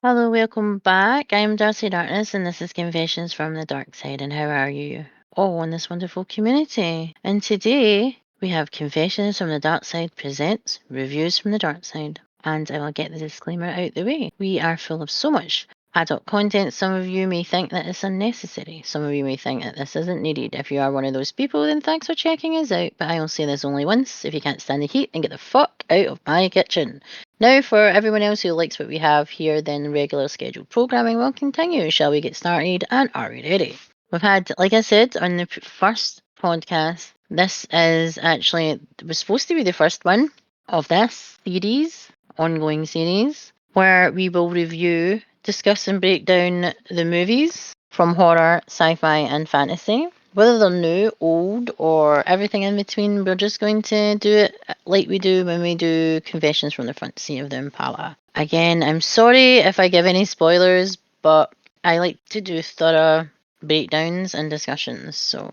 Hello, welcome back. I'm Darcy Darkness, and this is Confessions from the Dark Side. And how are you all in this wonderful community? And today we have Confessions from the Dark Side presents Reviews from the Dark Side. And I will get the disclaimer out the way. We are full of so much adult content. Some of you may think that it's unnecessary. Some of you may think that this isn't needed. If you are one of those people, then thanks for checking us out. But I will say this only once. If you can't stand the heat, then get the fuck out of my kitchen. Now, for everyone else who likes what we have here, then regular scheduled programming will continue. Shall we get started? And are we ready? We've had, like I said, on the first podcast, this is actually, it was supposed to be the first one of this series, ongoing series, where we will review, discuss, and break down the movies from horror, sci fi, and fantasy. Whether they're new, old, or everything in between, we're just going to do it like we do when we do Confessions from the Front Seat of the Impala. Again, I'm sorry if I give any spoilers, but I like to do thorough breakdowns and discussions. So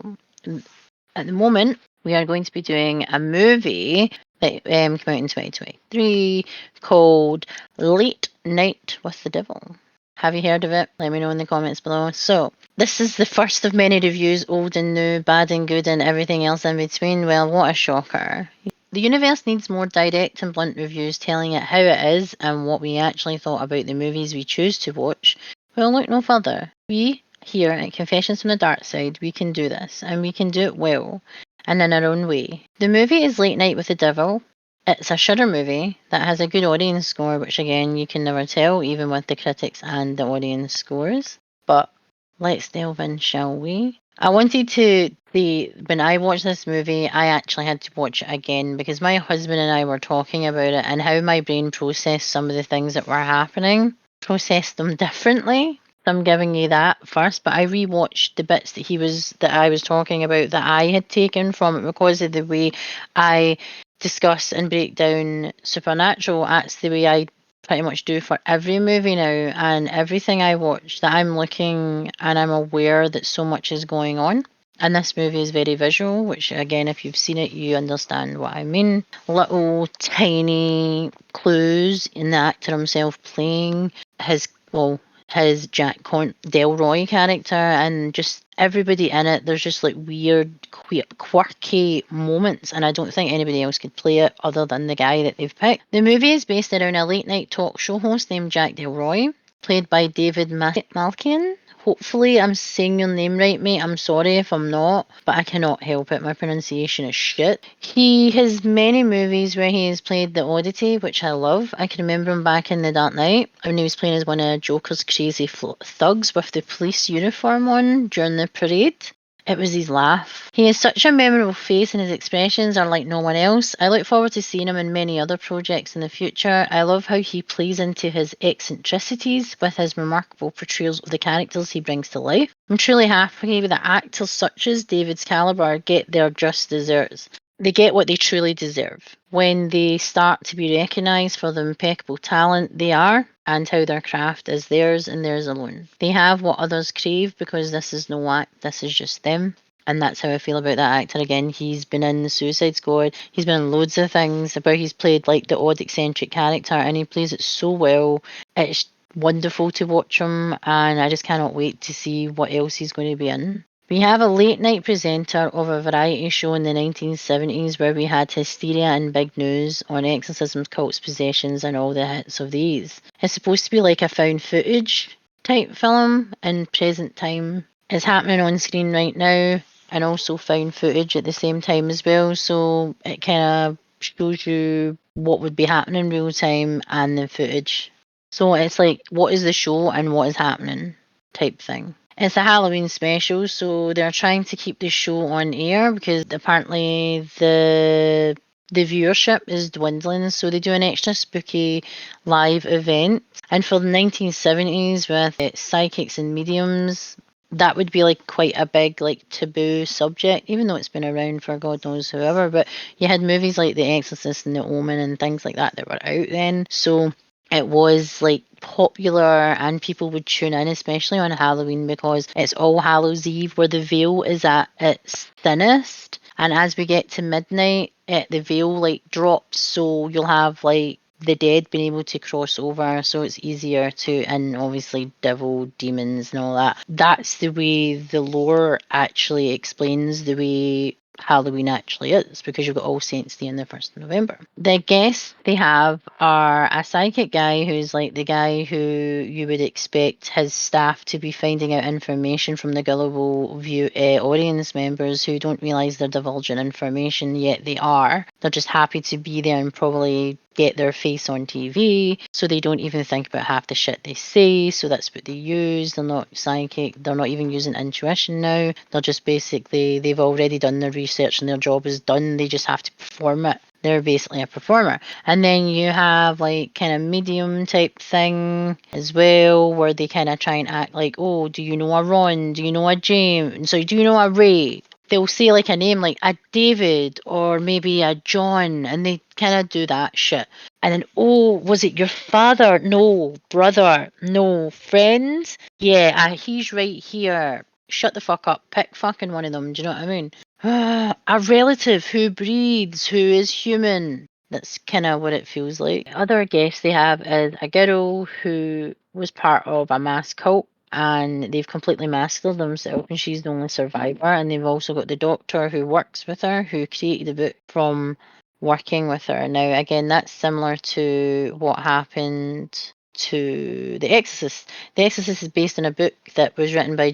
at the moment, we are going to be doing a movie that came out in 2023 called Late Night with the Devil. Have you heard of it? Let me know in the comments below. So, this is the first of many reviews, old and new, bad and good, and everything else in between. Well, what a shocker. The universe needs more direct and blunt reviews telling it how it is and what we actually thought about the movies we choose to watch. Well, look no further. We here at Confessions from the Dark Side, we can do this, and we can do it well, and in our own way. The movie is Late Night with the Devil. It's a Shudder movie that has a good audience score, which again, you can never tell, even with the critics and the audience scores. But let's delve in, shall we? I wanted to see, when I watched this movie, I actually had to watch it again because my husband and I were talking about it and how my brain processed some of the things that were happening, processed them differently. I'm giving you that first, but I rewatched the bits that I was talking about that I had taken from it because of the way I discuss and break down Supernatural. That's the way I pretty much do for every movie now, and everything I watch that I'm looking and I'm aware that so much is going on. And this movie is very visual, which again, if you've seen it, you understand what I mean. Little tiny clues in the actor himself playing his Jack Delroy character, and just everybody in it. There's just like weird, quirky moments, and I don't think anybody else could play it other than the guy that they've picked. The movie is based around a late night talk show host named Jack Delroy, played by David Malkian. Hopefully, I'm saying your name right, mate. I'm sorry if I'm not, but I cannot help it. My pronunciation is shit. He has many movies where he has played the oddity, which I love. I can remember him back in The Dark Knight when he was playing as one of Joker's crazy thugs with the police uniform on during the parade. It was his laugh. He has such a memorable face and his expressions are like no one else. I look forward to seeing him in many other projects in the future. I love how he plays into his eccentricities with his remarkable portrayals of the characters he brings to life. I'm truly happy that actors such as David's caliber get their just desserts. They get what they truly deserve when they start to be recognised for the impeccable talent they are and how their craft is theirs and theirs alone. They have what others crave because this is no act, this is just them. And that's how I feel about that actor again. He's been in the Suicide Squad, he's been in loads of things, but he's played like the odd eccentric character and he plays it so well. It's wonderful to watch him and I just cannot wait to see what else he's going to be in. We have a late night presenter of a variety show in the 1970s where we had hysteria and big news on exorcisms, cults, possessions, and all the hits of these. It's supposed to be like a found footage type film in present time. It's happening on screen right now and also found footage at the same time as well. So it kind of shows you what would be happening in real time and the footage. So it's like what is the show and what is happening type thing. It's a Halloween special, so they're trying to keep the show on air because apparently the viewership is dwindling, so they do an extra spooky live event. And for the 1970s with psychics and mediums, that would be like quite a big like taboo subject, even though it's been around for God knows whoever. But you had movies like The Exorcist and The Omen and things like that were out then, so it was like popular and people would tune in, especially on Halloween because it's All Hallows Eve where the veil is at its thinnest. And as we get to midnight, the veil like drops, so you'll have like the dead being able to cross over, so it's easier to, and obviously devil, demons, and all that. That's the way the lore actually explains the way Halloween actually is, because you've got All Saints Day on the 1st of November. The guests they have are a psychic guy who's like the guy who you would expect his staff to be finding out information from the gullible audience members who don't realise they're divulging information, yet they are. They're just happy to be there and probably get their face on TV, so they don't even think about half the shit they say, so that's what they use. They're not psychic, they're not even using intuition now. They're just basically, they've already done their research and their job is done, they just have to perform it. They're basically a performer. And then you have like kind of medium type thing as well, where they kind of try and act like, oh, do you know a Ron? Do you know a James? So do you know a Ray? They'll say like a name like a David or maybe a John, and they kind of do that shit. And then, oh, was it your father? No, brother. No, friends? Yeah, he's right here. Shut the fuck up. Pick fucking one of them. Do you know what I mean? A relative who breathes, who is human. That's kind of what it feels like. Other guests they have is a girl who was part of a mass cult, and they've completely masked themselves, and she's the only survivor. And they've also got the doctor who works with her, who created the book from working with her. Now, again, that's similar to what happened to The Exorcist. The Exorcist is based on a book that was written by a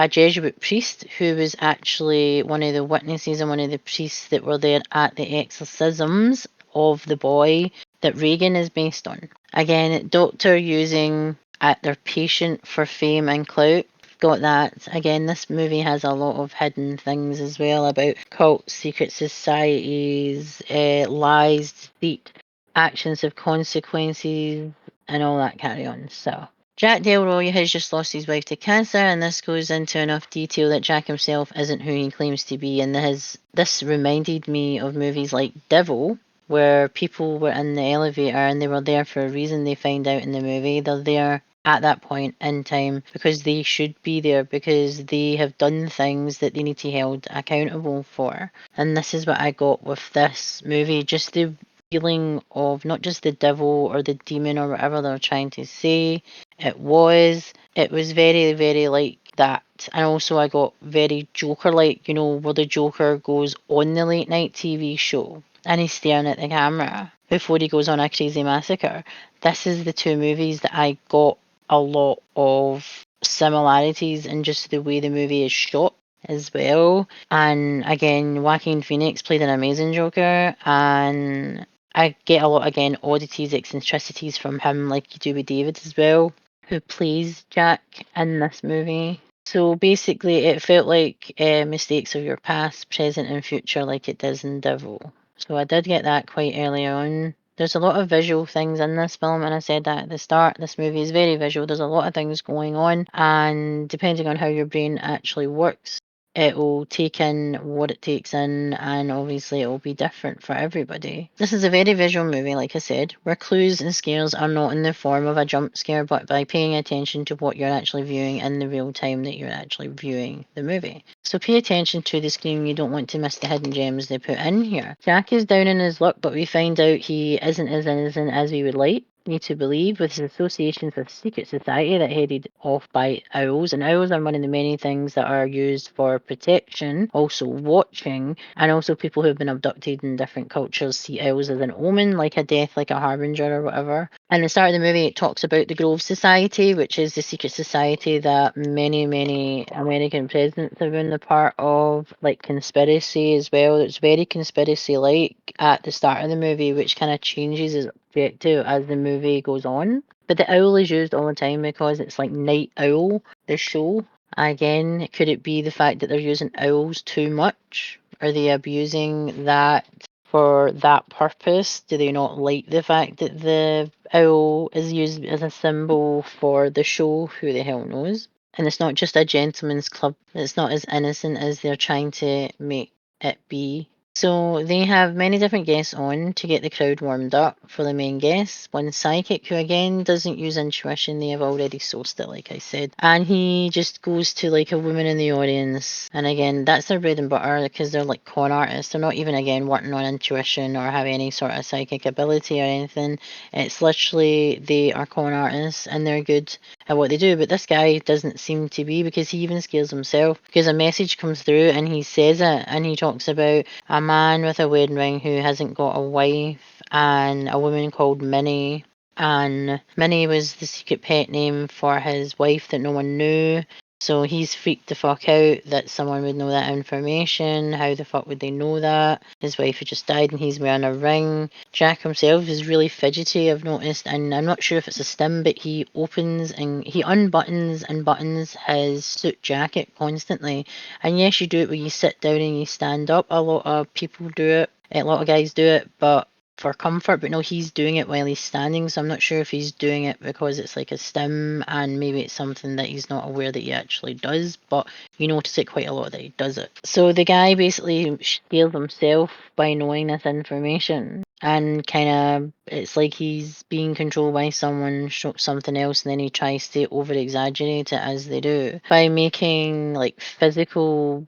Jesuit priest who was actually one of the witnesses and one of the priests that were there at the exorcisms of the boy that Reagan is based on. Again, doctor using at their patient for fame and clout. Got that. Again, this movie has a lot of hidden things as well about cults, secret societies, lies, deceit, actions of consequences, and all that carry on. So Jack Delroy has just lost his wife to cancer, and this goes into enough detail that Jack himself isn't who he claims to be. And this reminded me of movies like Devil, where people were in the elevator and they were there for a reason. They find out in the movie they're there at that point in time because they should be there, because they have done things that they need to be held accountable for. And this is what I got with this movie, just the feeling of not just the devil or the demon or whatever they're trying to say. It was very, very like that. And also I got very Joker like, you know, where the Joker goes on the late night TV show and he's staring at the camera before he goes on a crazy massacre. This is the two movies that I got a lot of similarities in just the way the movie is shot as well. And again, Joaquin Phoenix played an amazing Joker, and I get a lot, again, oddities, eccentricities from him, like you do with David as well, who plays Jack in this movie. So basically, it felt like mistakes of your past, present, and future, like it does in Devil. So I did get that quite early on. There's a lot of visual things in this film, and I said that at the start. This movie is very visual. There's a lot of things going on, and depending on how your brain actually works, it will take in what it takes in, and obviously it will be different for everybody. This is a very visual movie, like I said, where clues and scares are not in the form of a jump scare, but by paying attention to what you're actually viewing in the real time that you're actually viewing the movie. So pay attention to the screen. You don't want to miss the hidden gems they put in here. Jack is down in his luck, but we find out he isn't as innocent as we would like me to believe, with his associations with secret society that headed off by owls. And owls are one of the many things that are used for protection, also watching, and also people who have been abducted in different cultures see owls as an omen, like a death, like a harbinger or whatever. And the start of the movie, it talks about the Grove Society, which is the secret society that many, many American presidents have been a part of, like conspiracy as well. It's very conspiracy-like at the start of the movie, which kind of changes its objective as the movie goes on. But the owl is used all the time because it's like Night Owl, the show. Again, could it be the fact that they're using owls too much? Are they abusing that for that purpose? Do they not like the fact that the owl is used as a symbol for the show? Who the hell knows? And it's not just a gentleman's club. It's not as innocent as they're trying to make it be. So they have many different guests on to get the crowd warmed up for the main guests. One psychic who again doesn't use intuition, they have already sourced it, like I said. And he just goes to like a woman in the audience. And again, that's their bread and butter because they're like con artists. They're not even again working on intuition or have any sort of psychic ability or anything. It's literally they are con artists and they're good at what they do. But this guy doesn't seem to be, because he even scares himself, because a message comes through and he says it, and he talks about a man with a wedding ring who hasn't got a wife, and a woman called Minnie. And Minnie was the secret pet name for his wife that no one knew. So he's freaked the fuck out that someone would know that information. How the fuck would they know that? His wife had just died and he's wearing a ring. Jack himself is really fidgety, I've noticed, and I'm not sure if it's a stim, but he opens and he unbuttons and buttons his suit jacket constantly. And yes, you do it when you sit down and you stand up. A lot of people do it. A lot of guys do it, but for comfort. But no, he's doing it while he's standing, so I'm not sure if he's doing it because it's like a stim and maybe it's something that he's not aware that he actually does, but you notice it quite a lot that he does it. So the guy basically steals himself by knowing this information, and kind of it's like he's being controlled by someone, something else, and then he tries to over exaggerate it as they do by making like physical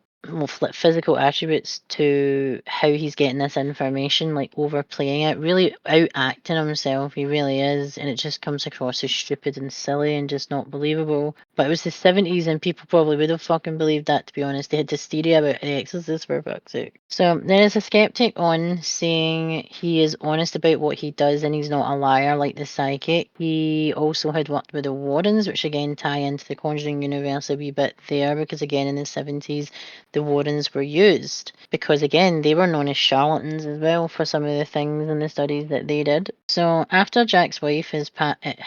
attributes to how he's getting this information, like overplaying it, really out acting himself. He really is, and it just comes across as stupid and silly and just not believable. But it was the 70s, and people probably would have fucking believed that, to be honest. They had hysteria about The Exorcist, for fuck's sake. So there is a skeptic on saying he is honest about what he does and he's not a liar like the psychic. He also had worked with the Wardens, which again tie into the Conjuring universe a wee bit there, because again in the 70s the Wardens were used, because again they were known as charlatans as well for some of the things and the studies that they did. So after Jack's wife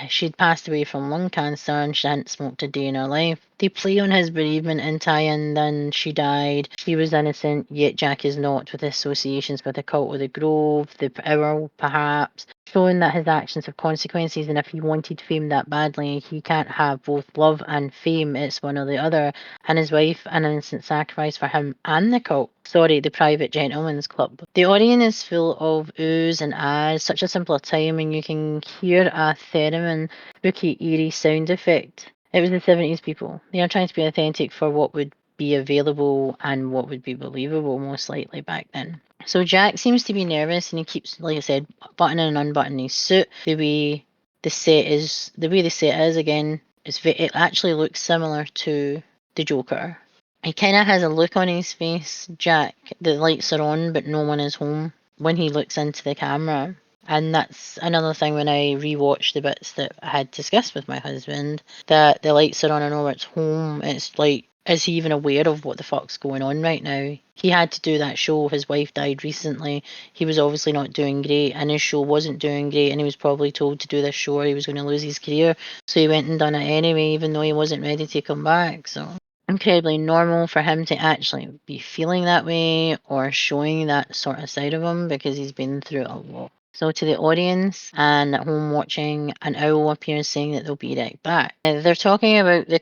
she'd passed away from lung cancer and she hadn't smoked a day in her life, they play on his bereavement and tie in then she died, she was innocent, yet Jack is not, with associations with the cult of the Grove, the Owl perhaps, showing that his actions have consequences, and if he wanted fame that badly, he can't have both love and fame, it's one or the other. And his wife, an innocent sacrifice for him and the cult. Sorry, the Private Gentleman's Club. The audience is full of oohs and ahs, such a simpler time, and you can hear a theremin, spooky, eerie sound effect. It was the 70s, people. They are trying to be authentic for what would be available and what would be believable, most likely, back then. So Jack seems to be nervous, and he keeps, like I said, buttoning and unbuttoning his suit. The way the set is, again, it actually looks similar to the Joker. He kind of has a look on his face, Jack. The lights are on, but no one is home when he looks into the camera. And that's another thing when I rewatched the bits that I had discussed with my husband, that the lights are on and all it's home. It's like, is he even aware of what the fuck's going on right now? He had to do that show. His wife died recently. He was obviously not doing great, and his show wasn't doing great, and he was probably told to do this show or he was going to lose his career. So he went and done it anyway, even though he wasn't ready to come back. So incredibly normal for him to actually be feeling that way or showing that sort of side of him, because he's been through a lot. So to the audience and at home watching, an owl appears saying that they'll be right back. They're talking about the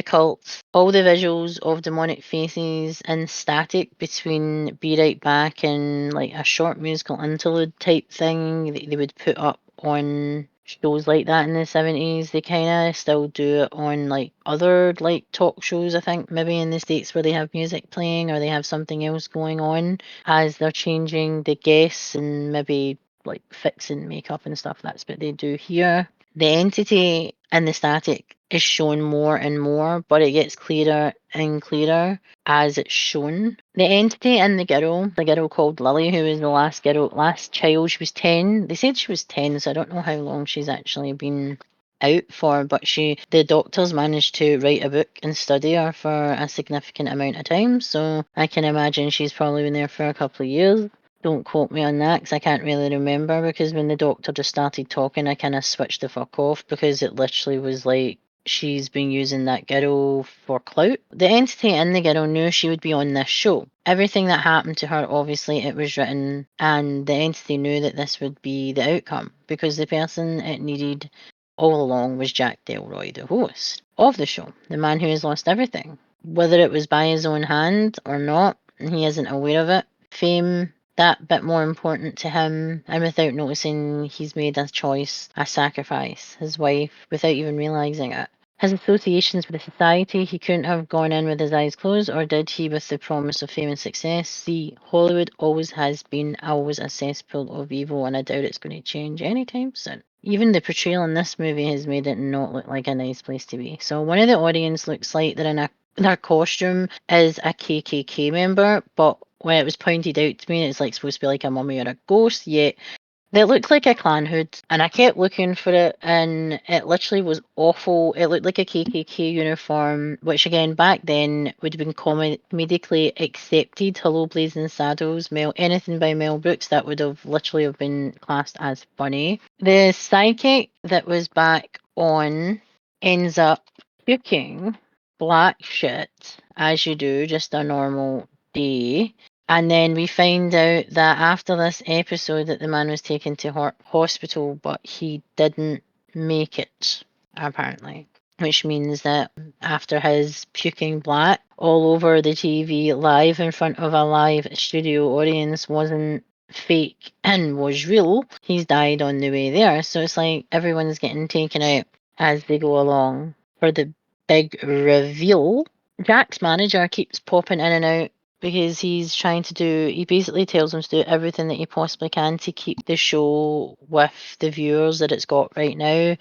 cults, all the visuals of demonic faces and static between be right back and like a short musical interlude type thing that they would put up on shows like that in the 70s. They kind of still do it on like other like talk shows, I think, maybe in the States, where they have music playing or they have something else going on as they're changing the guests and maybe like fixing makeup and stuff. That's what they do here. The entity and the static is shown more and more, but it gets clearer and clearer as it's shown. The entity and the girl called Lily, who was the last child, she was 10. They said she was 10, so I don't know how long she's actually been out for, but the doctors managed to write a book and study her for a significant amount of time, so I can imagine she's probably been there for a couple of years. Don't quote me on that, because I can't really remember, because when the doctor just started talking, I kind of switched the fuck off, because it literally was like she's been using that girl for clout. The entity and the girl knew she would be on this show. Everything that happened to her, obviously, it was written, and the entity knew that this would be the outcome, because the person it needed all along was Jack Delroy, the host of the show, the man who has lost everything. Whether it was by his own hand or not, and he isn't aware of it, fame that bit more important to him, and without noticing, he's made a choice, a sacrifice, his wife, without even realising it. His associations with the society, he couldn't have gone in with his eyes closed, or did he with the promise of fame and success? See, Hollywood always has been always a cesspool of evil, and I doubt it's going to change anytime soon. Even the portrayal in this movie has made it not look like a nice place to be. So one of the audience looks like they're in their costume is a KKK member, but when it was pointed out to me, it's like supposed to be like a mummy or a ghost, yet they looked like a clan hood, and I kept looking for it, and it literally was awful. It looked like a KKK uniform, which again, back then, would have been comedically accepted. Hello, Blazing Saddles, anything by Mel Brooks, that would have literally have been classed as funny. The sidekick that was back on ends up puking black shit, as you do, just a normal day. And then we find out that after this episode that the man was taken to hospital, but he didn't make it, apparently. Which means that after his puking black all over the TV live in front of a live studio audience wasn't fake and was real, he's died on the way there. So it's like everyone's getting taken out as they go along for the big reveal. Jack's manager keeps popping in and out because he's trying to he basically tells him to do everything that he possibly can to keep the show with the viewers that it's got right now,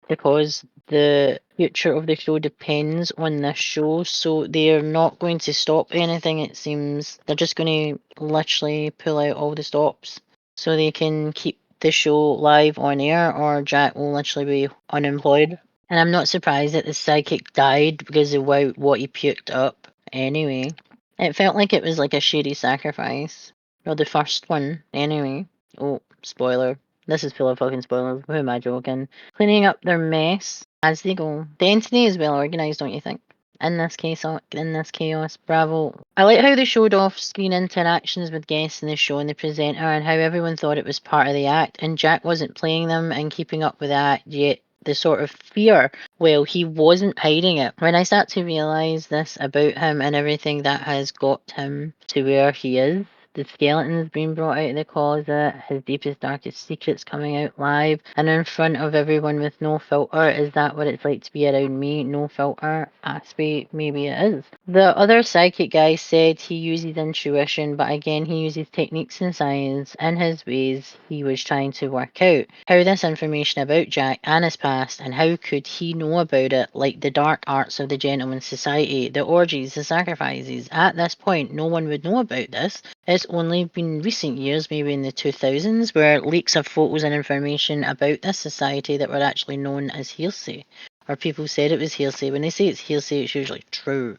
because the future of the show depends on this show. So they're not going to stop anything, it seems. They're just going to literally pull out all the stops so they can keep the show live on air, or Jack will literally be unemployed. And I'm not surprised that the psychic died because of what he puked up anyway. It felt like it was like a shady sacrifice. Or the first one, anyway. Oh, spoiler. This is full of fucking spoilers. Who am I joking? Cleaning up their mess as they go. The entity is well organised, don't you think? In this case, in this chaos, bravo. I like how they showed off screen interactions with guests in the show and the presenter, and how everyone thought it was part of the act, and Jack wasn't playing them and keeping up with that, yet the sort of fear, well, he wasn't hiding it. When I start to realise this about him and everything that has got him to where he is, the skeletons being brought out of the closet, his deepest, darkest secrets coming out live, and in front of everyone with no filter. Is that what it's like to be around me? No filter? Maybe it is. The other psychic guy said he uses intuition, but again, he uses techniques and science in his ways. He was trying to work out how this information about Jack and his past, and how could he know about it, like the dark arts of the gentleman's society, the orgies, the sacrifices. At this point, no one would know about this. It's only been recent years, maybe in the 2000s, where leaks of photos and information about this society that were actually known as hearsay. Or people said it was hearsay. When they say it's hearsay, it's usually true,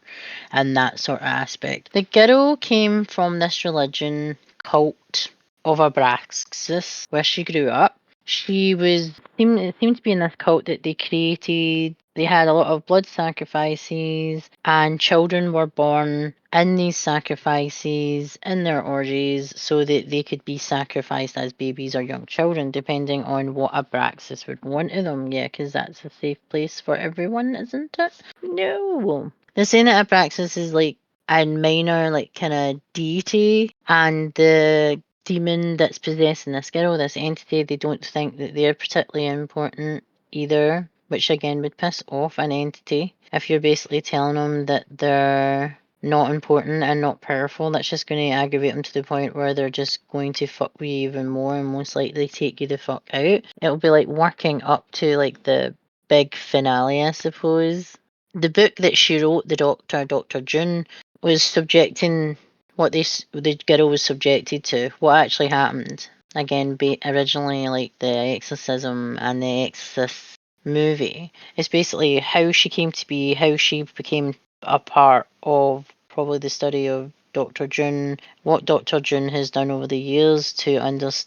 and that sort of aspect. The girl came from this religion cult of Abraxas, where she grew up. It seemed to be in this cult that they created. They had a lot of blood sacrifices, and children were born in these sacrifices, in their orgies, so that they could be sacrificed as babies or young children, depending on what Abraxas would want of them. Yeah, because that's a safe place for everyone, isn't it? No. They're saying that Abraxas is like a minor, like, kind of deity, and the demon that's possessing this girl, this entity, they don't think that they're particularly important either, which again would piss off an entity. If you're basically telling them that they're not important and not powerful, that's just going to aggravate them to the point where they're just going to fuck with you even more and most likely take you the fuck out. It'll be like working up to like the big finale, I suppose. The book that she wrote, Dr. June, was subjecting what the girl was subjected to, what actually happened. Again, originally like the Exorcism and the Exorcist movie. It's basically how she came to be, how she became a part of probably the study of Dr. June, what Dr. June has done over the years to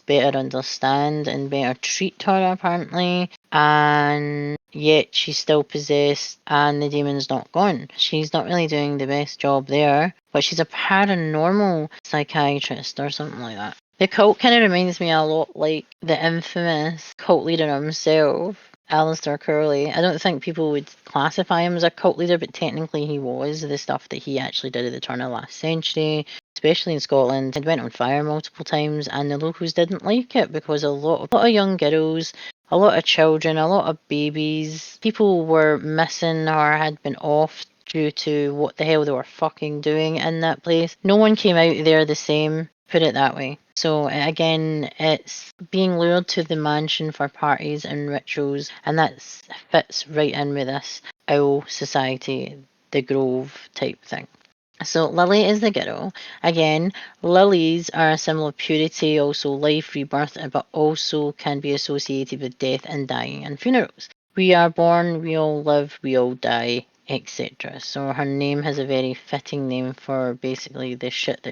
better understand and better treat her, apparently. And yet she's still possessed and the demon's not gone. She's not really doing the best job there, but she's a paranormal psychiatrist or something like that. The cult kind of reminds me a lot like the infamous cult leader himself, Aleister Crowley. I don't think people would classify him as a cult leader, but technically he was. The stuff that he actually did at the turn of last century, especially in Scotland, it went on fire multiple times, and the locals didn't like it because a lot of young girls, a lot of children, a lot of babies, people were missing or had been off due to what the hell they were fucking doing in that place. No one came out there the same, put it that way. So again, it's being lured to the mansion for parties and rituals, and that fits right in with this owl society, the Grove type thing. So Lily is the girl. Again, lilies are a symbol of purity, also life, rebirth, but also can be associated with death and dying and funerals. We are born, we all live, we all die, etc. So her name has a very fitting name for basically the shit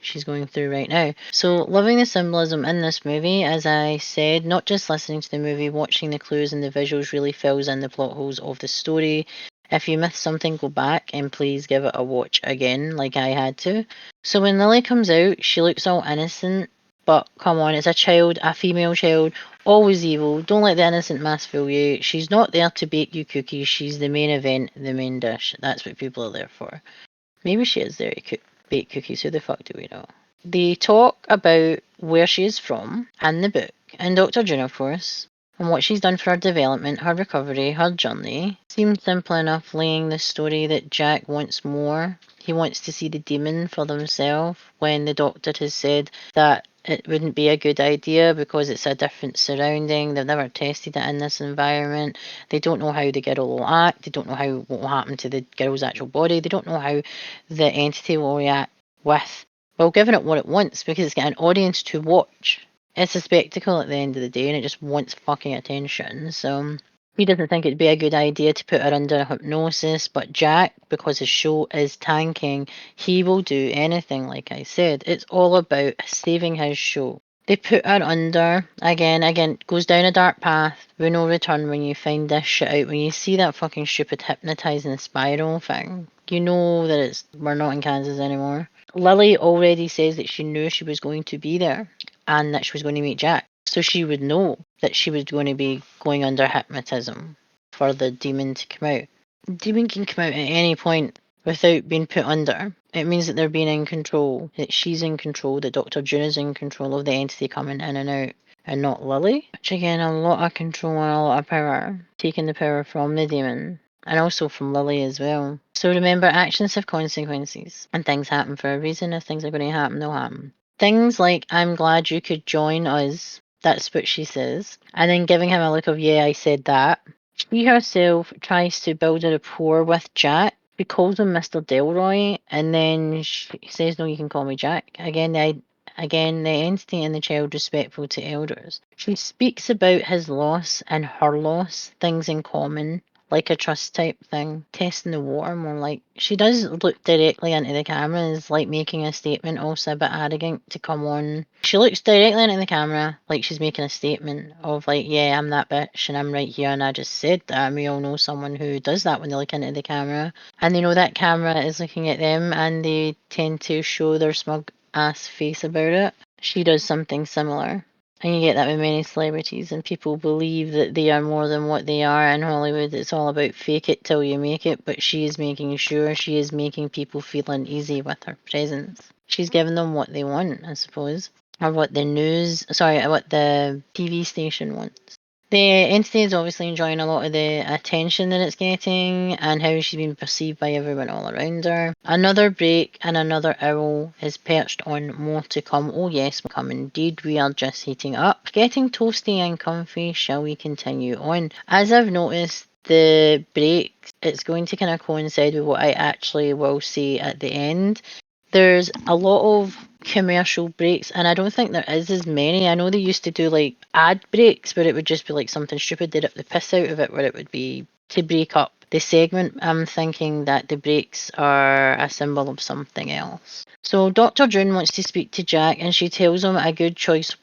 she's going through right now. So loving the symbolism in this movie, as I said, not just listening to the movie, watching the clues and the visuals really fills in the plot holes of the story. If you missed something, go back and please give it a watch again, like I had to. So when Lily comes out, she looks all innocent, but come on, it's a child, a female child, always evil. Don't let the innocent mask fool you. She's not there to bake you cookies, she's the main event, the main dish. That's what people are there for. Maybe she is there to bake cookies, who the fuck do we know? They talk about where she is from and the book, and Dr. June, of course, and what she's done for her development, her recovery, her journey. Seems simple enough, laying the story that Jack wants more. He wants to see the demon for themselves when the doctor has said that it wouldn't be a good idea because it's a different surrounding. They've never tested it in this environment. They don't know how the girl will act. They don't know what will happen to the girl's actual body. They don't know how the entity will react with, well, giving it what it wants because it's got an audience to watch. It's a spectacle at the end of the day and it just wants fucking attention. So he doesn't think it'd be a good idea to put her under hypnosis, but Jack, because his show is tanking, he will do anything, like I said. It's all about saving his show. They put her under, again, goes down a dark path with no return when you find this shit out. When you see that fucking stupid hypnotising spiral thing, you know that we're not in Kansas anymore. Lily already says that she knew she was going to be there and that she was going to meet Jack. So she would know that she was going to be going under hypnotism for the demon to come out. The demon can come out at any point without being put under. It means that they're being in control, that she's in control, that Dr. June is in control of the entity coming in and out, and not Lily. Which again, a lot of control and a lot of power, taking the power from the demon. And also from Lily as well. So remember, actions have consequences. And things happen for a reason. If things are going to happen, they'll happen. Things like, I'm glad you could join us. That's what she says. And then giving him a look of, yeah, I said that. She herself tries to build a rapport with Jack. She calls him Mr. Delroy. And then she says, no, you can call me Jack. Again, the entity and the child respectful to elders. She speaks about his loss and her loss, things in common, like a trust type thing, testing the water more like. She does look directly into the camera, is like making a statement, also a bit arrogant to come on. She looks directly into the camera like she's making a statement of like, yeah, I'm that bitch and I'm right here and I just said that. And we all know someone who does that when they look into the camera. And they know that camera is looking at them and they tend to show their smug ass face about it. She does something similar. And you get that with many celebrities, and people believe that they are more than what they are. In Hollywood, it's all about fake it till you make it, but she is making sure she is making people feel uneasy with her presence. She's giving them what they want, I suppose, or what the what the TV station wants. The entity is obviously enjoying a lot of the attention that it's getting and how she's being perceived by everyone all around her. Another break and another owl is perched on more to come. Oh yes, more come indeed. We are just heating up. Getting toasty and comfy. Shall we continue on? As I've noticed, the break, it's going to kind of coincide with what I actually will say at the end. There's a lot of commercial breaks, and I don't think there is as many. I know they used to do like ad breaks where it would just be like something stupid, they'd rip the piss out of it, where it would be to break up the segment. I'm thinking that the breaks are a symbol of something else. So Dr. June wants to speak to Jack, and she tells him a good choice.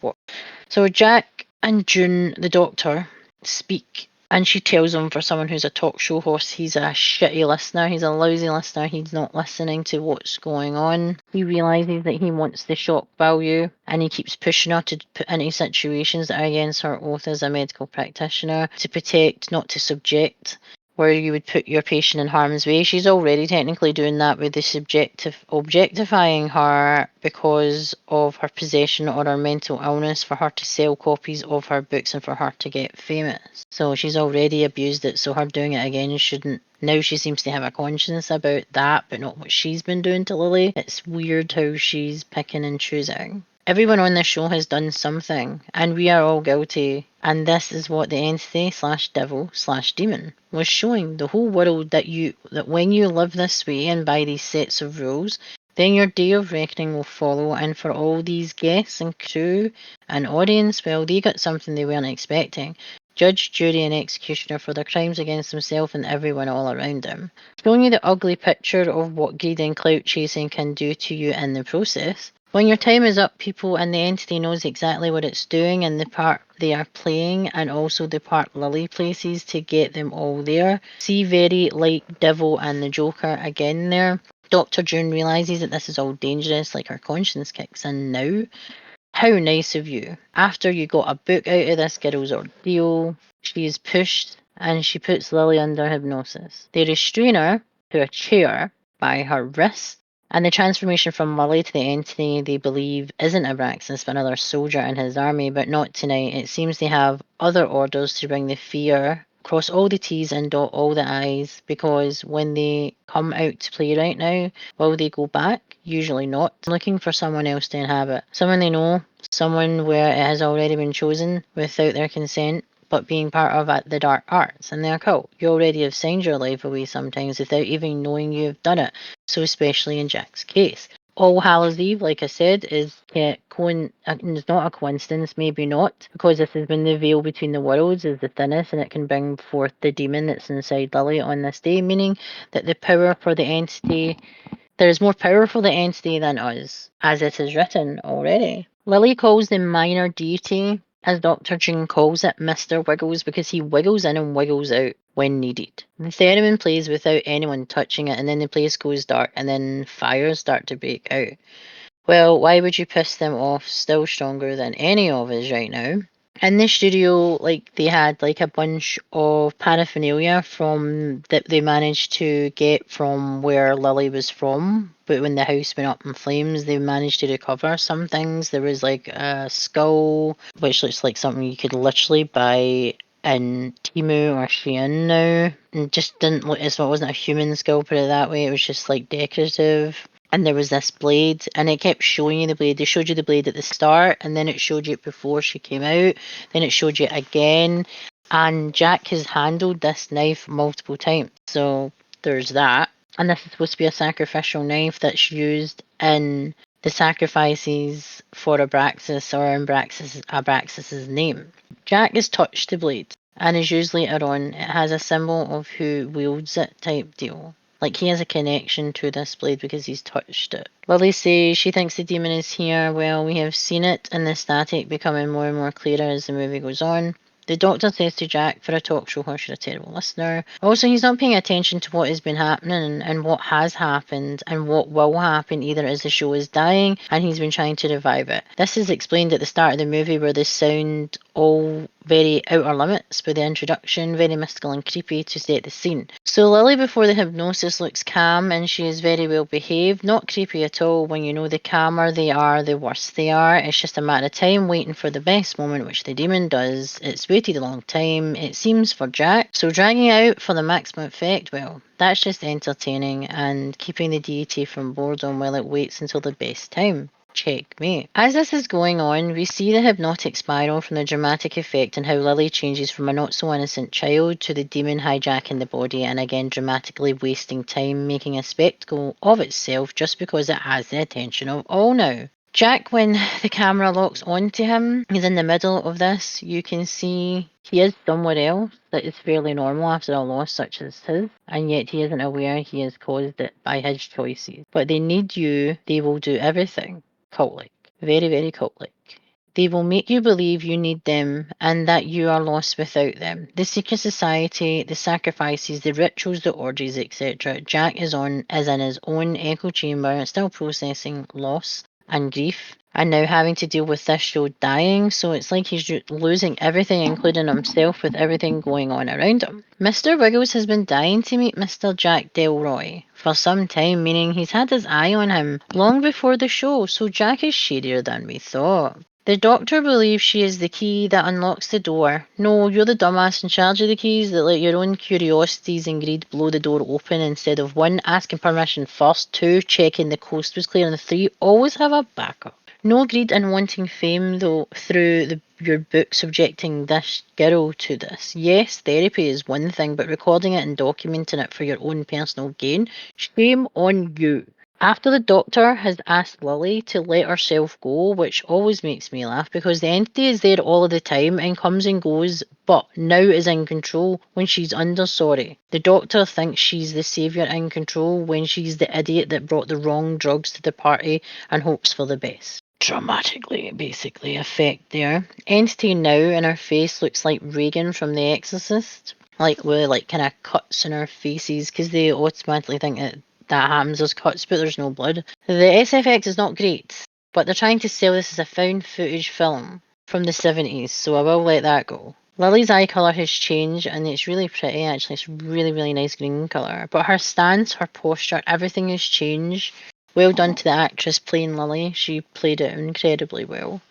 So Jack and June, the doctor, speak. And she tells him, for someone who's a talk show host, he's a shitty listener. He's a lousy listener. He's not listening to what's going on. He realises that he wants the shock value and he keeps pushing her to put into situations that are against her oath as a medical practitioner, to protect, not to subject. where you would put your patient in harm's way. She's already technically doing that with the objectifying her because of her possession or her mental illness, for her to sell copies of her books and for her to get famous. So she's already abused it, so her doing it again shouldn't. Now she seems to have a conscience about that, but not what she's been doing to Lily. It's weird how she's picking and choosing. Everyone on this show has done something, and we are all guilty. And this is what the entity slash devil slash demon was showing the whole world, that when you live this way and by these sets of rules, then your day of reckoning will follow. And for all these guests and crew and audience, well, they got something they weren't expecting. Judge, jury, and executioner for their crimes against himself and everyone all around him. Showing you the ugly picture of what greed and clout chasing can do to you in the process. When your time is up, people, and the entity knows exactly what it's doing and the part they are playing, and also the part Lily places to get them all there. See very like Devil and the Joker again there. Dr. June realises that this is all dangerous, like her conscience kicks in now. How nice of you. After you got a book out of this girl's ordeal, she is pushed and she puts Lily under hypnosis. They restrain her to a chair by her wrist, and the transformation from Lily to the entity they believe isn't Abraxas but another soldier in his army, but not tonight. It seems they have other orders to bring the fear, cross all the T's and dot all the I's, because when they come out to play right now, will they go back? Usually not. Looking for someone else to inhabit. Someone they know, someone where it has already been chosen without their consent, but being part of the dark arts and their cult. You already have signed your life away sometimes without even knowing you have done it. So especially in Jack's case. All Hallows Eve, like I said, is not a coincidence, maybe not, because this has been the veil between the worlds, is the thinnest, and it can bring forth the demon that's inside Lily on this day, meaning that the power for the entity, there is more power for the entity than us, as it is written already. Lily calls the minor deity, as Dr. June calls it, Mr. Wiggles, because he wiggles in and wiggles out when needed. The theremin plays without anyone touching it, and then the place goes dark, and then fires start to break out. Well, why would you piss them off? Still stronger than any of us right now. In the studio, they had a bunch of paraphernalia from that they managed to get from where Lily was from, but when the house went up in flames, they managed to recover some things. There was a skull, which looks like something you could literally buy in Temu or Shein now, and just didn't look. It wasn't a human skull, put it that way. It was just decorative. And there was this blade, and it kept showing you the blade. They showed you the blade at the start, and then it showed you it before she came out. Then it showed you it again. And Jack has handled this knife multiple times. So there's that. And this is supposed to be a sacrificial knife that's used in the sacrifices for Abraxas, or in Abraxas's name. Jack has touched the blade, and is used later on. It has a symbol of who wields it type deal. He has a connection to this blade because he's touched it. Lily says she thinks the demon is here. Well, we have seen it in the static becoming more and more clearer as the movie goes on. The doctor says to Jack, for a talk show horse, you're a terrible listener. Also, he's not paying attention to what has been happening and what has happened and what will happen either as the show is dying, and he's been trying to revive it. This is explained at the start of the movie, where they sound all very outer limits with the introduction, very mystical and creepy to set the scene. So Lily before the hypnosis looks calm, and she is very well behaved, not creepy at all. When you know the calmer they are, the worse they are. It's just a matter of time waiting for the best moment, which the demon does. It's waited a long time, it seems, for Jack. So dragging it out for the maximum effect, well, that's just entertaining and keeping the deity from boredom while it waits until the best time. Checkmate. As this is going on, we see the hypnotic spiral from the dramatic effect and how Lily changes from a not so innocent child to the demon hijacking the body and again dramatically wasting time making a spectacle of itself just because it has the attention of all now. Jack, when the camera locks onto him, he's in the middle of this. You can see he is somewhere else that is fairly normal after a loss such as his, and yet he isn't aware he has caused it by his choices. But they need you, they will do everything. Cult-like. Very, very cult-like. They will make you believe you need them and that you are lost without them. The secret society, the sacrifices, the rituals, the orgies, etc. Jack is in his own echo chamber, still processing loss and grief and now having to deal with this show dying, so it's like he's losing everything, including himself, with everything going on around him. Mr. Wiggles has been dying to meet Mr. Jack Delroy for some time, meaning he's had his eye on him long before the show, so Jack is shadier than we thought. The doctor believes she is the key that unlocks the door. No, you're the dumbass in charge of the keys that let your own curiosities and greed blow the door open instead of 1, asking permission first, 2, checking the coast was clear, and 3, always have a backup. No greed and wanting fame, though, through your book subjecting this girl to this. Yes, therapy is one thing, but recording it and documenting it for your own personal gain, shame on you. After the doctor has asked Lily to let herself go, which always makes me laugh because the entity is there all of the time and comes and goes, but now is in control when she's under sorry. The doctor thinks she's the saviour in control when she's the idiot that brought the wrong drugs to the party and hopes for the best. Dramatically, basically, effect there. Entity now in her face looks like Reagan from The Exorcist, like with like kind of cuts in her faces because they automatically think that happens. There's cuts, but there's no blood. The SFX is not great, but they're trying to sell this as a found footage film from the 70s, so I will let that go. Lily's eye colour has changed and it's really pretty actually. It's really, really nice green colour. But her stance, her posture, everything has changed. Well done to the actress playing Lily. She played it incredibly well.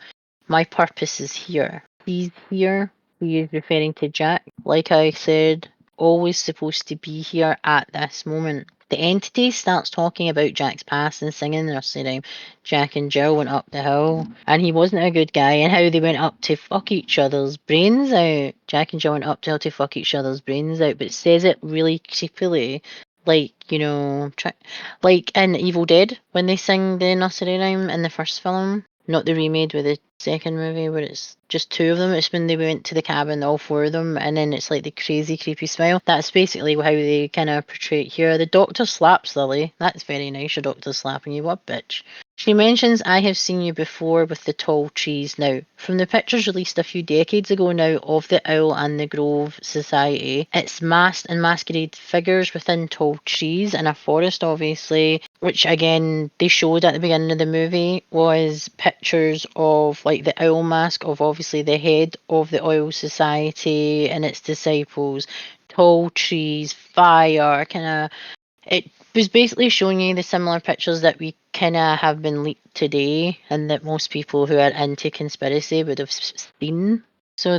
My purpose is here. He's here. He is referring to Jack. Like I said, always supposed to be here at this moment. The entity starts talking about Jack's past and singing nursery rhyme. Jack and Jill went up the hill, and he wasn't a good guy, and how they went up to fuck each other's brains out. Jack and Jill went up the hill to fuck each other's brains out, but it says it really creepily. Like, like in Evil Dead, when they sing the nursery rhyme in the first film, not the remade with the second movie where it's just 2 of them. It's when they went to the cabin, all 4 of them, and then it's like the crazy, creepy smile. That's basically how they kind of portray it here. The doctor slaps Lily. That's very nice, your doctor slapping you. What bitch. She mentions, I have seen you before with the tall trees. Now, from the pictures released a few decades ago now of the Owl and the Grove Society, it's masked and masquerade figures within tall trees in a forest, obviously, which again they showed at the beginning of the movie was pictures of like the owl mask of obviously the head of the Oil Society and its disciples, tall trees, fire, kind of. It was basically showing you the similar pictures that we kind of have been leaked today and that most people who are into conspiracy would have seen. So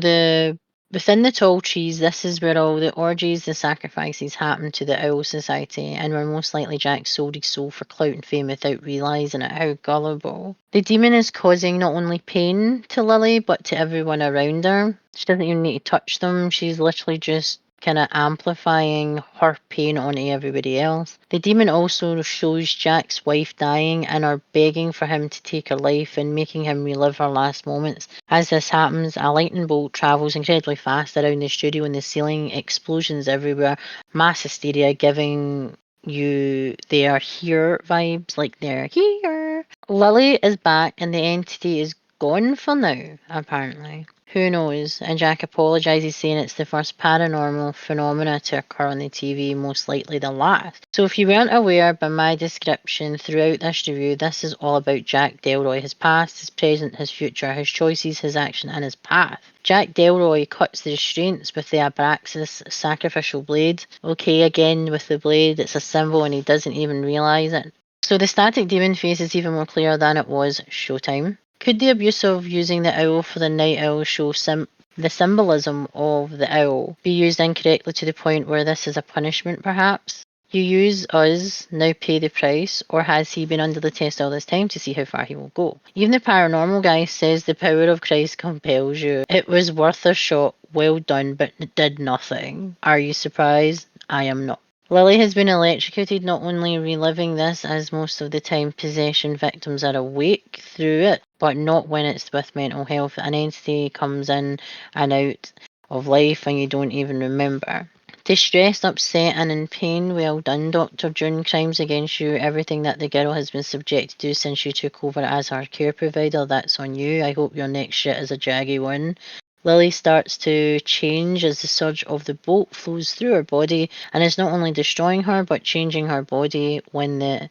within the tall trees, this is where all the orgies, the sacrifices happen to the Owl Society, and where most likely Jack sold his soul for clout and fame without realising it. How gullible. The demon is causing not only pain to Lily, but to everyone around her. She doesn't even need to touch them. She's literally just kind of amplifying her pain onto everybody else. The demon also shows Jack's wife dying and are begging for him to take her life and making him relive her last moments. As this happens, a lightning bolt travels incredibly fast around the studio and the ceiling, explosions everywhere, mass hysteria, giving you they are here vibes, like they're here. Lily is back and the entity is gone for now, apparently. Who knows? And Jack apologises, saying it's the first paranormal phenomena to occur on the TV, most likely the last. So if you weren't aware by my description throughout this review, this is all about Jack Delroy, his past, his present, his future, his choices, his action and his path. Jack Delroy cuts the restraints with the Abraxas sacrificial blade. Okay, again with the blade, it's a symbol and he doesn't even realise it. So the static demon face is even more clear than it was showtime. Could the abuse of using the owl for the night owl show the symbolism of the owl be used incorrectly to the point where this is a punishment perhaps? You use us, now pay the price, or has he been under the test all this time to see how far he will go? Even the paranormal guy says the power of Christ compels you. It was worth a shot, well done, but it did nothing. Are you surprised? I am not. Lily has been electrocuted, not only reliving this as most of the time possession victims are awake through it, but not when it's with mental health. An entity comes in and out of life and you don't even remember. Distressed, upset and in pain, well done Dr. June. Crimes against you, everything that the girl has been subjected to since you took over as her care provider, that's on you. I hope your next shit is a jaggy one. Lily starts to change as the surge of the bolt flows through her body and is not only destroying her but changing her body when the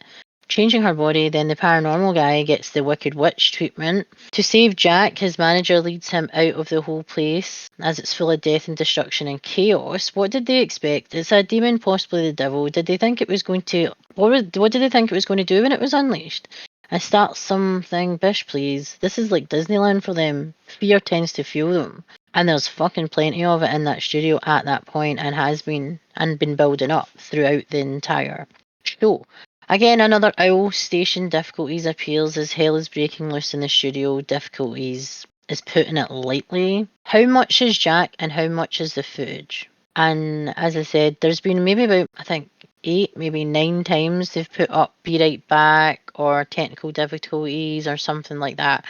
changing her body. Then the paranormal guy gets the Wicked Witch treatment. To save Jack, his manager leads him out of the whole place as it's full of death and destruction and chaos. What did they expect? It's a demon, possibly the devil. Did they think it was going to... What did they think it was going to do when it was unleashed? I start something, bish please. This is like Disneyland for them. Fear tends to fuel them. And there's fucking plenty of it in that studio at that point, and has been building up throughout the entire show. Again, another owl station difficulties appears as hell is breaking loose in the studio. Difficulties is putting it lightly. How much is Jack and how much is the footage? And as I said, there's been maybe about, I think, 8, maybe 9 times they've put up Be Right Back or technical difficulties or something like that.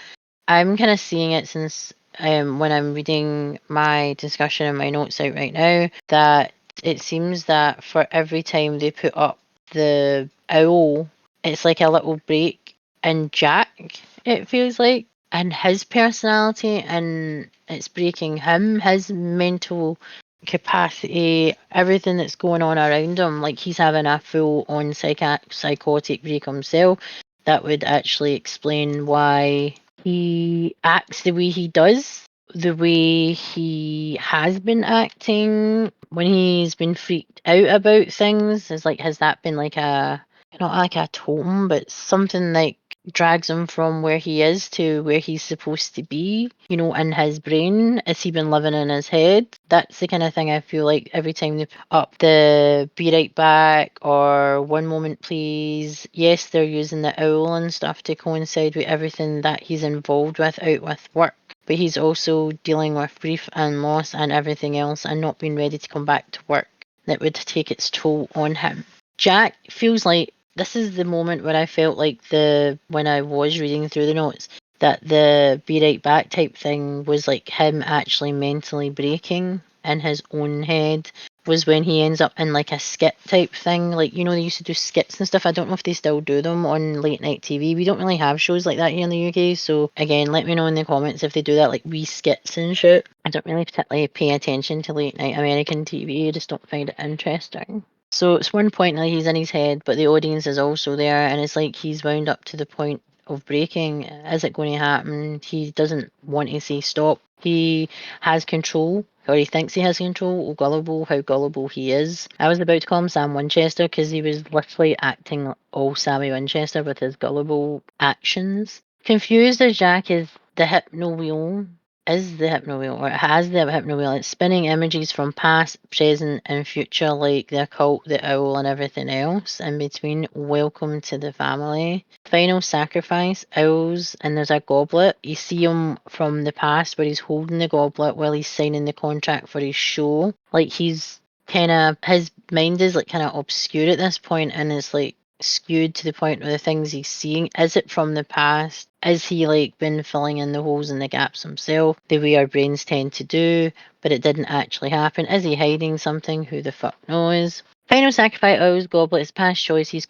I'm kind of seeing it since when I'm reading my discussion and my notes out right now, that it seems that for every time they put up the owl, it's like a little break in Jack, it feels like, and his personality, and it's breaking him, his mental capacity, everything that's going on around him. Like he's having a full on psychotic break himself. That would actually explain why he acts the way he does, the way he has been acting when he's been freaked out about things. Is like, has that been like a, not like a totem, but something like drags him from where he is to where he's supposed to be, you know, in his brain? Has he been living in his head? That's the kind of thing I feel like every time they put up the Be Right Back or One Moment Please. Yes, they're using the owl and stuff to coincide with everything that he's involved with out with work, but he's also dealing with grief and loss and everything else, and not being ready to come back to work. That would take its toll on him. Jack feels like this is the moment where I felt like when I was reading through the notes, that the Be Right Back type thing was like him actually mentally breaking in his own head, was when he ends up in like a skit type thing. Like, you know, they used to do skits and stuff. I don't know if they still do them on late night TV. We don't really have shows like that here in the UK. So again, let me know in the comments if they do that, like wee skits and shit. I don't really particularly pay attention to late night American TV. I just don't find it interesting. So it's one point that he's in his head, but the audience is also there, and it's like he's wound up to the point of breaking. Is it going to happen? He doesn't want to say stop. He has control, or he thinks he has control. Oh, gullible, how gullible he is. I was about to call him Sam Winchester because he was literally acting all Sammy Winchester with his gullible actions. Confused as Jack is the hypno wheel, or it has the hypno wheel. It's spinning images from past, present, and future, like the occult, the owl, and everything else in between. Welcome to the family. Final sacrifice, owls, and there's a goblet. You see him from the past where he's holding the goblet while he's signing the contract for his show. Like he's kind of, his mind is like kind of obscure at this point, and it's like skewed to the point where the things he's seeing, is it from the past? Is he like been filling in the holes and the gaps himself, the way our brains tend to do, but it didn't actually happen? Is he hiding something? Who the fuck knows? Final sacrifice, owls, goblets, past choices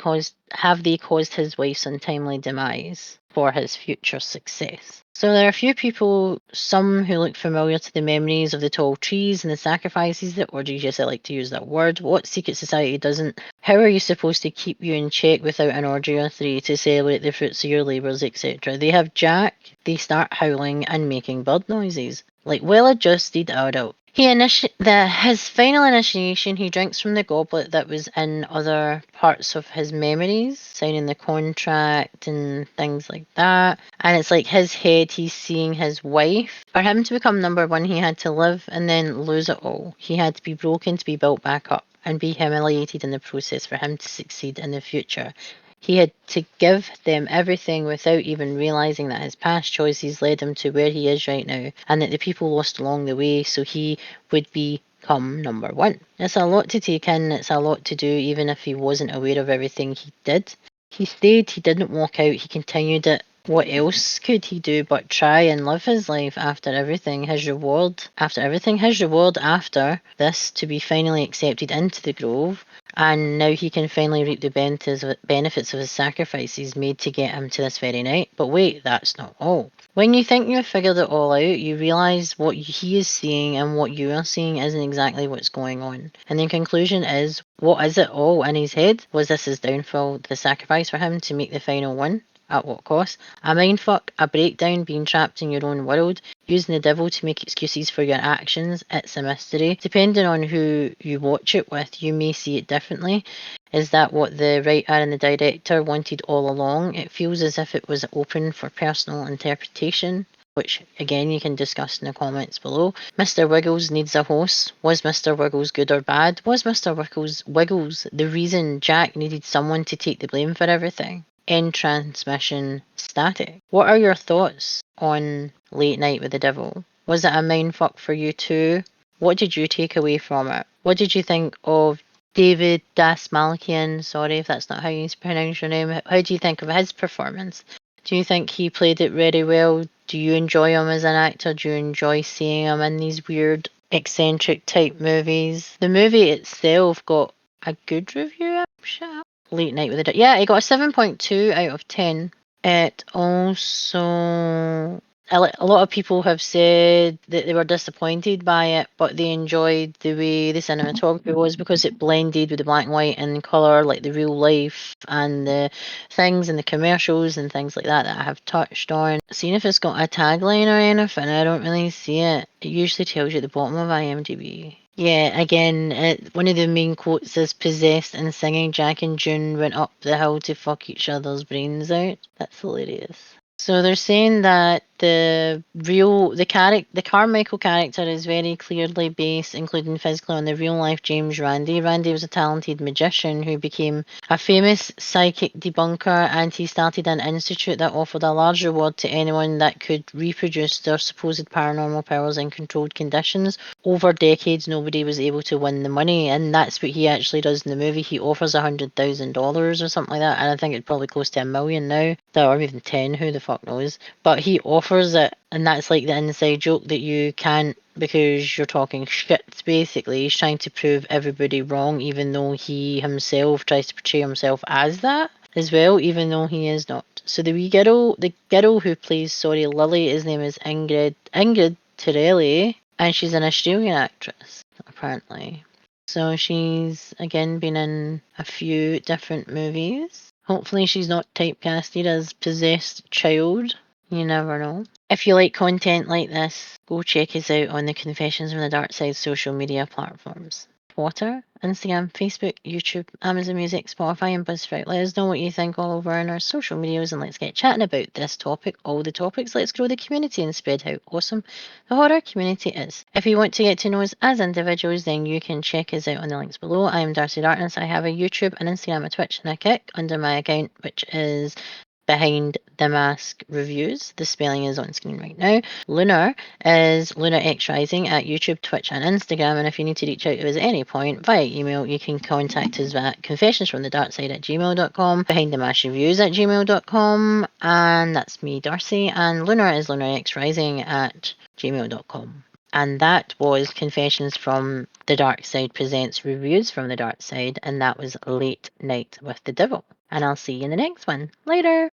have they caused his wife's untimely demise for his future success? So there are a few people, some who look familiar to the memories of the tall trees and the sacrifices, the orgies, I like to use that word. What secret society doesn't? How are you supposed to keep you in check without an orgy or 3 to celebrate the fruits of your labours, etc.? They have Jack, they start howling and making bird noises, like well-adjusted adult. His final initiation, he drinks from the goblet that was in other parts of his memories, signing the contract and things like that. And it's like his head, he's seeing his wife. For him to become number one, he had to live and then lose it all. He had to be broken to be built back up and be humiliated in the process for him to succeed in the future. He had to give them everything without even realizing that his past choices led him to where he is right now, and that the people lost along the way, so he would become number one. It's a lot to take in, it's a lot to do, even if he wasn't aware of everything he did. He stayed, he didn't walk out, he continued it. What else could he do but try and live his life after everything? His reward after this, to be finally accepted into the Grove and now he can finally reap the benefits of his sacrifices made to get him to this very night. But wait, that's not all. When you think you've figured it all out, you realise what he is seeing and what you are seeing isn't exactly what's going on. And the conclusion is, what is it all in his head? Was this his downfall, the sacrifice for him to make the final one? At what cost? A mindfuck, a breakdown, being trapped in your own world, using the devil to make excuses for your actions. It's a mystery. Depending on who you watch it with, you may see it differently. Is that what the writer and the director wanted all along? It feels as if it was open for personal interpretation, which again you can discuss in the comments below. Mr. Wiggles needs a host. Was Mr. Wiggles good or bad? Was Mr. Wiggles the reason Jack needed someone to take the blame for everything? End transmission static. What are your thoughts on Late Night with the Devil? Was it a mindfuck for you too? What did you take away from it? What did you think of David Dasmalkian? Sorry if that's not how you pronounce your name. How do you think of his performance? Do you think he played it very well? Do you enjoy him as an actor? Do you enjoy seeing him in these weird, eccentric type movies? The movie itself got a good review, I'm sure. Late Night with the Devil. Yeah, it got a 7.2 out of 10. It also, a lot of people have said that they were disappointed by it, but they enjoyed the way the cinematography was because it blended with the black and white and colour, like the real life and the things and the commercials and things like that I have touched on. Seeing if it's got a tagline or anything, I don't really see it. It usually tells you at the bottom of IMDb. Yeah, again, one of the main quotes is possessed and singing Jack and June went up the hill to fuck each other's brains out. That's hilarious. So they're saying that the Carmichael character is very clearly based, including physically, on the real life James Randi. Randi was a talented magician who became a famous psychic debunker, and he started an institute that offered a large reward to anyone that could reproduce their supposed paranormal powers in controlled conditions. Over decades, nobody was able to win the money, and that's what he actually does in the movie. He offers $100,000 or something like that, and I think it's probably close to $1 million now, or even 10. Who the fuck knows? But he offers it, and that's like the inside joke that you can't because you're talking shit. Basically, he's trying to prove everybody wrong, even though he himself tries to portray himself as that as well, even though he is not. So the girl who plays Lily, his name is Ingrid Torelli, and she's an Australian actress, apparently. So she's again been in a few different movies. Hopefully she's not typecasted as possessed child. You never know. If you like content like this, go check us out on the Confessions from the Dark Side social media platforms. Twitter, Instagram, Facebook, YouTube, Amazon Music, Spotify, and Buzzsprout. Let us know what you think all over in our social medias, and let's get chatting about this topic, all the topics. Let's grow the community and spread how awesome the horror community is. If you want to get to know us as individuals, then you can check us out on the links below. I am Darcy Darkness. I have a YouTube, an Instagram, a Twitch, and a Kick under my account, which is Behind the Mask Reviews. The spelling is on screen right now. Lunar is Lunar X Rising at YouTube, Twitch, and Instagram. And if you need to reach out to us at any point via email, you can contact us at confessionsfromthedarkside@gmail.com, Behind the Mask Reviews @gmail.com, and that's me, Darcy. And Lunar is Lunar X Rising at gmail.com. And that was Confessions from the Dark Side Presents Reviews from the Dark Side, and that was Late Night with the Devil. And I'll see you in the next one. Later!